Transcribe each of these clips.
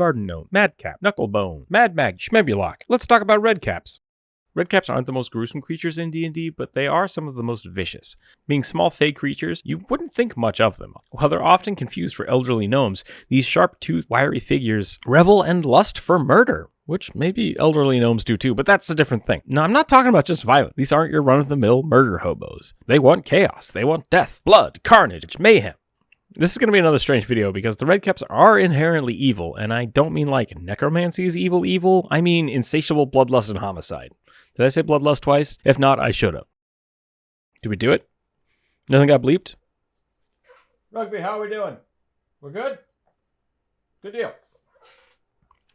Garden Gnome, Madcap, Knucklebone, Mad Mag, Schmebulok. Let's talk about Redcaps. Redcaps aren't the most gruesome creatures in D&D, but they are some of the most vicious. Being small fey creatures, you wouldn't think much of them. While they're often confused for elderly gnomes, these sharp-toothed, wiry figures revel and lust for murder. Which maybe elderly gnomes do too, but that's a different thing. Now, I'm not talking about just violence. These aren't your run-of-the-mill murder hobos. They want chaos. They want death, blood, carnage, mayhem. This is going to be another strange video because the Redcaps are inherently evil, and I don't mean like necromancy is evil. I mean insatiable bloodlust and homicide. Did I say bloodlust twice? If not, I should have. Did we do it? Nothing got bleeped? Rugby, how are we doing? We're good? Good deal.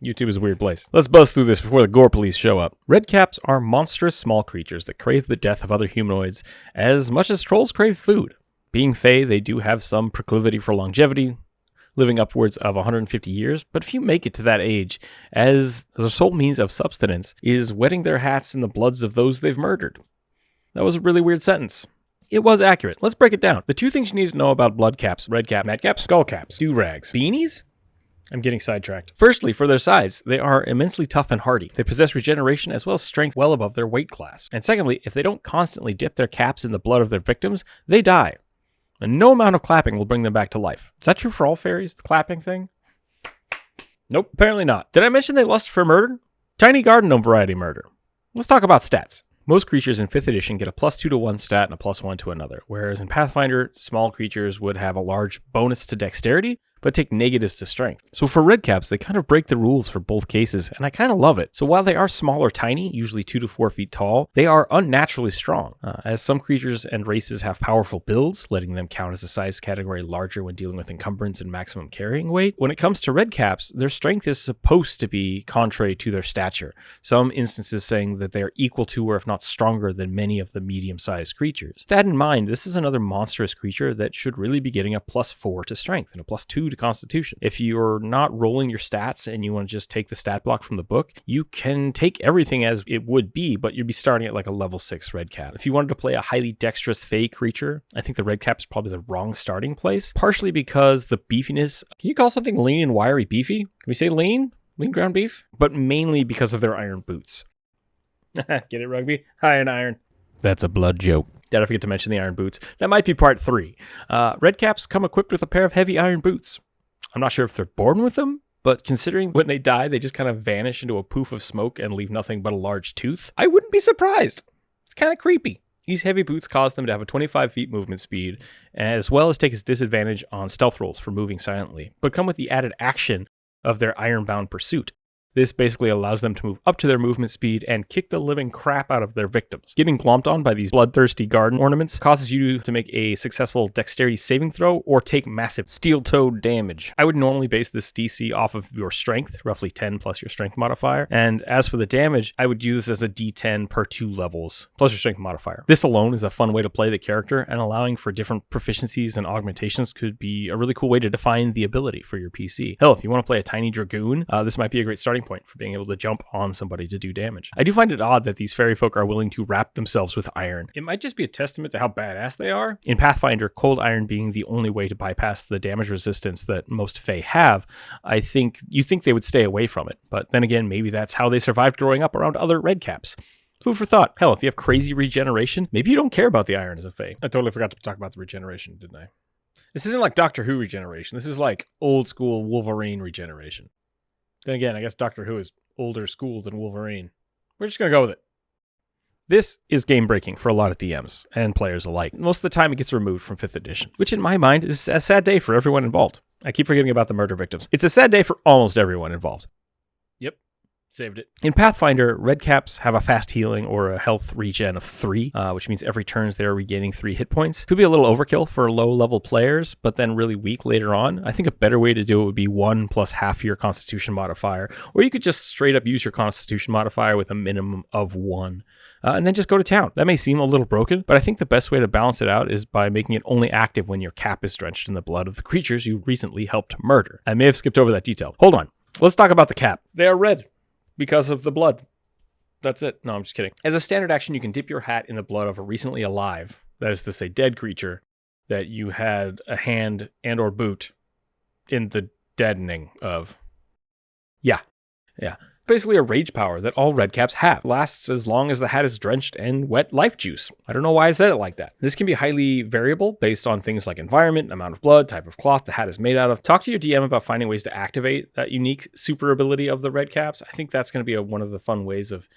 YouTube is a weird place. Let's buzz through this before the gore police show up. Redcaps are monstrous small creatures that crave the death of other humanoids as much as trolls crave food. Being fey, they do have some proclivity for longevity, living upwards of 150 years, but few make it to that age, as their sole means of subsistence is wetting their hats in the bloods of those they've murdered. That was a really weird sentence. It was accurate. Let's break it down. The two things you need to know about bloodcaps, redcap, madcaps, skullcaps, do-rags, beanies? I'm getting sidetracked. Firstly, for their size, they are immensely tough and hardy. They possess regeneration as well as strength well above their weight class. And secondly, if they don't constantly dip their caps in the blood of their victims, they die. And no amount of clapping will bring them back to life. Is that true for all fairies, the clapping thing? Nope, apparently not. Did I mention they lust for murder? Tiny garden gnome variety murder. Let's talk about stats. Most creatures in 5th edition get a +2 to one stat and a +1 to another, whereas in Pathfinder, small creatures would have a large bonus to dexterity, but take negatives to strength. So for Redcaps, they kind of break the rules for both cases, and I kind of love it. So while they are small or tiny, usually 2 to 4 feet tall, they are unnaturally strong, as some creatures and races have powerful builds, letting them count as a size category larger when dealing with encumbrance and maximum carrying weight. When it comes to Redcaps, their strength is supposed to be contrary to their stature, some instances saying that they are equal to or if not stronger than many of the medium-sized creatures. With that in mind, this is another monstrous creature that should really be getting a +4 to strength and a +2 to constitution. If you're not rolling your stats and you want to just take the stat block from the book, you can take everything as it would be, but you'd be starting at like a level 6 Redcap. If you wanted to play a highly dexterous fey creature, I think the Redcap is probably the wrong starting place, partially because the beefiness, can you call something lean and wiry beefy? Can we say lean? Lean ground beef? But mainly because of their iron boots. Get it, Rugby? Iron. That's a blood joke. Did I forget to mention the iron boots? That might be part 3. Redcaps come equipped with a pair of heavy iron boots. I'm not sure if they're born with them, but considering when they die, they just kind of vanish into a poof of smoke and leave nothing but a large tooth, I wouldn't be surprised. It's kind of creepy. These heavy boots cause them to have a 25 feet movement speed, as well as take a disadvantage on stealth rolls for moving silently, but come with the added action of their iron-bound pursuit. This basically allows them to move up to their movement speed and kick the living crap out of their victims. Getting glomped on by these bloodthirsty garden ornaments causes you to make a successful dexterity saving throw or take massive steel-toed damage. I would normally base this DC off of your strength, roughly 10 plus your strength modifier. And as for the damage, I would use this as a D10 per 2 levels, plus your strength modifier. This alone is a fun way to play the character, and allowing for different proficiencies and augmentations could be a really cool way to define the ability for your PC. Hell, if you want to play a tiny dragoon, this might be a great starting point for being able to jump on somebody to do damage. I do find it odd that these fairy folk are willing to wrap themselves with iron. It might just be a testament to how badass they are. In Pathfinder, cold iron being the only way to bypass the damage resistance that most fae have, I think you think they would stay away from it. But then again, maybe that's how they survived growing up around other Redcaps. Food for thought. Hell, if you have crazy regeneration, maybe you don't care about the iron as a fae. I totally forgot to talk about the regeneration, didn't I? This isn't like Doctor Who regeneration. This is like old school Wolverine regeneration. Then again, I guess Doctor Who is older school than Wolverine. We're just going to go with it. This is game-breaking for a lot of DMs and players alike. Most of the time it gets removed from 5th edition, which in my mind is a sad day for everyone involved. I keep forgetting about the murder victims. It's a sad day for almost everyone involved. Yep. Saved it. In Pathfinder, Redcaps have a fast healing or a health regen of 3, which means every turn they are regaining 3 hit points. Could be a little overkill for low-level players, but then really weak later on. I think a better way to do it would be 1 plus half your Constitution modifier, or you could just straight up use your Constitution modifier with a minimum of 1. And then just go to town. That may seem a little broken, but I think the best way to balance it out is by making it only active when your cap is drenched in the blood of the creatures you recently helped murder. I may have skipped over that detail. Hold on. Let's talk about the cap. They are red because of the blood. That's it. No, I'm just kidding. As a standard action, you can dip your hat in the blood of a recently alive, that is to say dead creature, that you had a hand and or boot in the deadening of. Yeah. Yeah. Basically a rage power that all Redcaps have. Lasts as long as the hat is drenched in wet life juice. I don't know why I said it like that. This can be highly variable based on things like environment, amount of blood, type of cloth the hat is made out of. Talk to your DM about finding ways to activate that unique super ability of the Redcaps. I think that's going to be one of the fun ways of,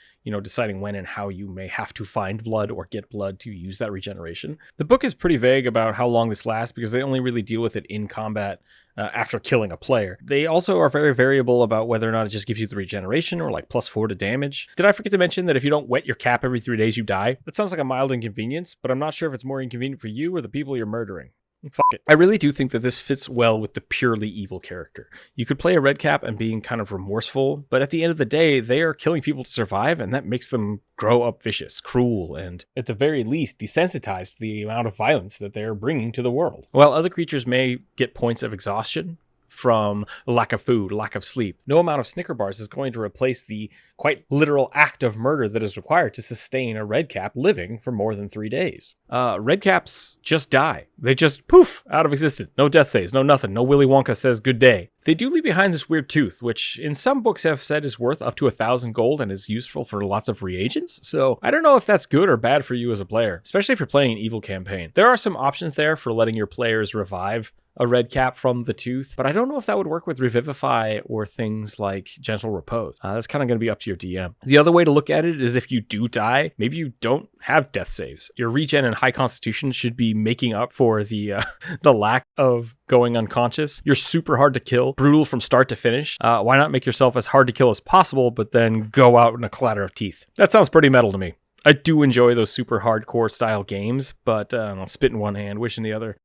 deciding when and how you may have to find blood or get blood to use that regeneration. The book is pretty vague about how long this lasts because they only really deal with it in combat after killing a player. They also are very variable about whether or not it just gives you the regeneration or like +4 to damage. Did I forget to mention that if you don't wet your cap every 3 days, you die? That sounds like a mild inconvenience, but I'm not sure if it's more inconvenient for you or the people you're murdering. Fuck it. I really do think that this fits well with the purely evil character. You could play a Redcap and being kind of remorseful, but at the end of the day, they are killing people to survive, and that makes them grow up vicious, cruel, and at the very least, desensitized to the amount of violence that they're bringing to the world. While other creatures may get points of exhaustion from lack of food, lack of sleep, no amount of Snicker bars is going to replace the quite literal act of murder that is required to sustain a Redcap living for more than 3 days. Redcaps just die. They just poof out of existence. No death saves, no nothing. No Willy Wonka says good day. They do leave behind this weird tooth, which in some books have said is worth up to 1,000 gold and is useful for lots of reagents. So I don't know if that's good or bad for you as a player, especially if you're playing an evil campaign. There are some options there for letting your players revive a Redcap from the tooth, but I don't know if that would work with Revivify or things like Gentle Repose. That's kind of going to be up to your DM. The other way to look at it is if you do die, maybe you don't have death saves. Your regen and high constitution should be making up for the lack of going unconscious. You're super hard to kill, brutal from start to finish. Why not make yourself as hard to kill as possible, but then go out in a clatter of teeth? That sounds pretty metal to me. I do enjoy those super hardcore style games, but I'll spit in one hand, wish in the other.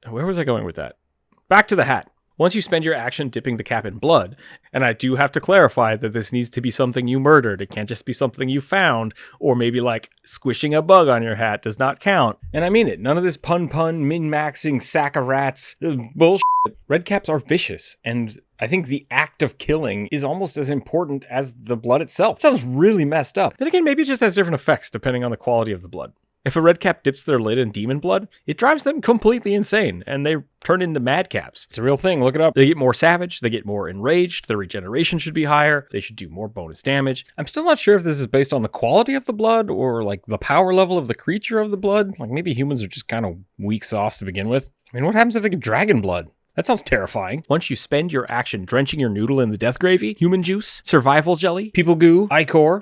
Where was I going with that? Back to the hat. Once you spend your action dipping the cap in blood, and I do have to clarify that this needs to be something you murdered. It can't just be something you found, or maybe like squishing a bug on your hat does not count. And I mean it. None of this min-maxing sack of rats bullshit. Redcaps are vicious, and I think the act of killing is almost as important as the blood itself. It sounds really messed up. Then again, maybe it just has different effects depending on the quality of the blood. If a Redcap dips their lid in demon blood, it drives them completely insane, and they turn into madcaps. It's a real thing, look it up. They get more savage, they get more enraged, their regeneration should be higher, they should do more bonus damage. I'm still not sure if this is based on the quality of the blood, or like the power level of the creature of the blood. Like maybe humans are just kind of weak sauce to begin with. I mean, what happens if they get dragon blood? That sounds terrifying. Once you spend your action drenching your noodle in the death gravy, human juice, survival jelly, people goo, ichor,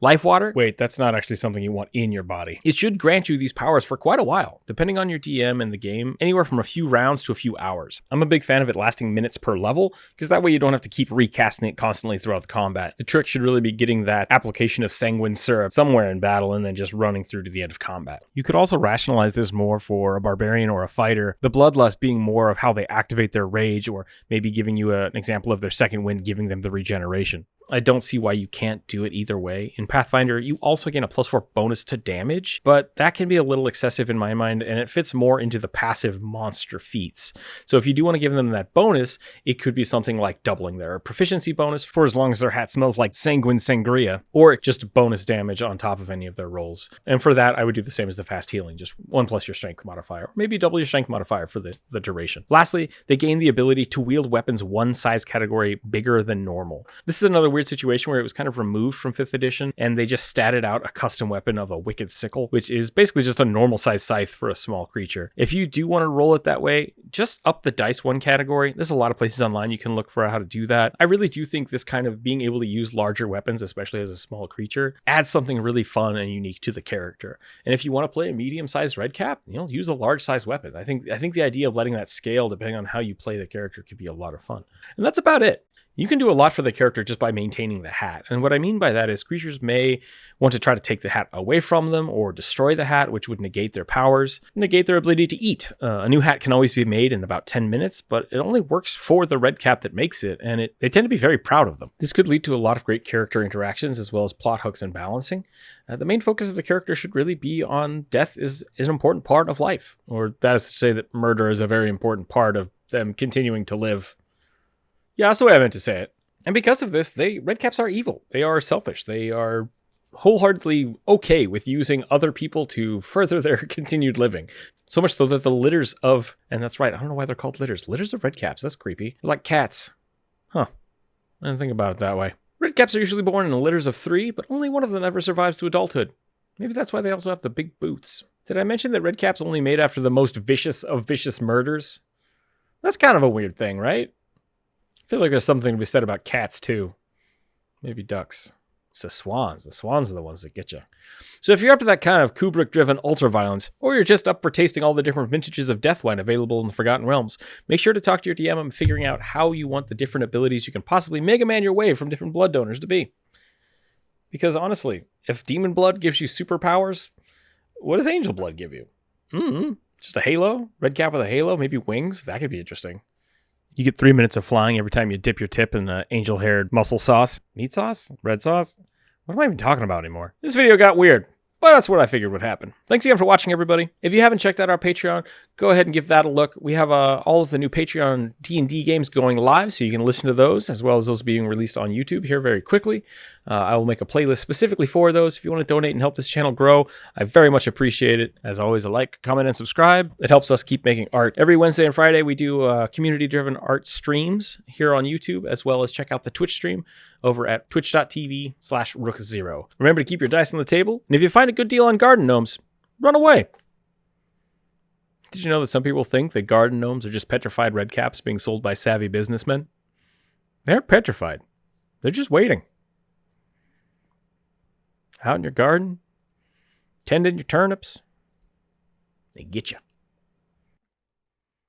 life water. Wait, that's not actually something you want in your body. It should grant you these powers for quite a while, depending on your DM and the game, anywhere from a few rounds to a few hours. I'm a big fan of it lasting minutes per level, because that way you don't have to keep recasting it constantly throughout the combat. The trick should really be getting that application of sanguine syrup somewhere in battle and then just running through to the end of combat. You could also rationalize this more for a barbarian or a fighter, the bloodlust being more of how they activate their rage, or maybe giving you an example of their second wind giving them the regeneration. I don't see why you can't do it either way. In Pathfinder, you also gain a +4 bonus to damage, but that can be a little excessive in my mind, and it fits more into the passive monster feats. So if you do want to give them that bonus, it could be something like doubling their proficiency bonus for as long as their hat smells like sanguine sangria, or just bonus damage on top of any of their rolls. And for that, I would do the same as the fast healing, just 1 plus your strength modifier, or maybe double your strength modifier for the duration. Lastly, they gain the ability to wield weapons one size category bigger than normal. This is another weird situation where it was kind of removed from 5th edition, and they just statted out a custom weapon of a wicked sickle, which is basically just a normal size scythe for a small creature. If you do want to roll it that way, just up the dice one category. There's a lot of places online you can look for how to do that. I really do think this kind of being able to use larger weapons, especially as a small creature, adds something really fun and unique to the character. And if you want to play a medium-sized Redcap, use a large-sized weapon. I think the idea of letting that scale depending on how you play the character could be a lot of fun. And that's about it. You can do a lot for the character just by maintaining the hat. And what I mean by that is creatures may want to try to take the hat away from them or destroy the hat, which would negate their powers, negate their ability to eat. A new hat can always be made in about 10 minutes, but it only works for the Redcap that makes it, and they tend to be very proud of them. This could lead to a lot of great character interactions as well as plot hooks and balancing. The main focus of the character should really be on death is an important part of life, or that is to say that murder is a very important part of them continuing to live. Yeah, that's the way I meant to say it. And because of this, Redcaps are evil. They are selfish. They are wholeheartedly okay with using other people to further their continued living. So much so that the litters of, and that's right, I don't know why they're called litters. Litters of Redcaps, that's creepy. They're like cats. Huh. I didn't think about it that way. Redcaps are usually born in litters of 3, but only one of them ever survives to adulthood. Maybe that's why they also have the big boots. Did I mention that Redcap's only made after the most vicious of vicious murders? That's kind of a weird thing, right? I feel like there's something to be said about cats, too. Maybe ducks. It's the swans. The swans are the ones that get you. So if you're up to that kind of Kubrick-driven ultra-violence, or you're just up for tasting all the different vintages of death wine available in the Forgotten Realms, make sure to talk to your DM and figuring out how you want the different abilities you can possibly Mega Man your way from different blood donors to be. Because honestly, if demon blood gives you superpowers, what does angel blood give you? Just a halo? Redcap with a halo? Maybe wings? That could be interesting. You get 3 minutes of flying every time you dip your tip in the angel-haired muscle sauce. Meat sauce? Red sauce? What am I even talking about anymore? This video got weird, but that's what I figured would happen. Thanks again for watching, everybody. If you haven't checked out our Patreon, go ahead and give that a look. We have all of the new Patreon D&D games going live, so you can listen to those, as well as those being released on YouTube here very quickly. I will make a playlist specifically for those. If you want to donate and help this channel grow, I very much appreciate it. As always, a like, comment, and subscribe. It helps us keep making art. Every Wednesday and Friday, we do community-driven art streams here on YouTube, as well as check out the Twitch stream over at twitch.tv/Rookzer0. Remember to keep your dice on the table, and if you find a good deal on garden gnomes, run away. Did you know that some people think that garden gnomes are just petrified redcaps being sold by savvy businessmen? They're petrified. They're just waiting. Out in your garden, tending your turnips, they get you.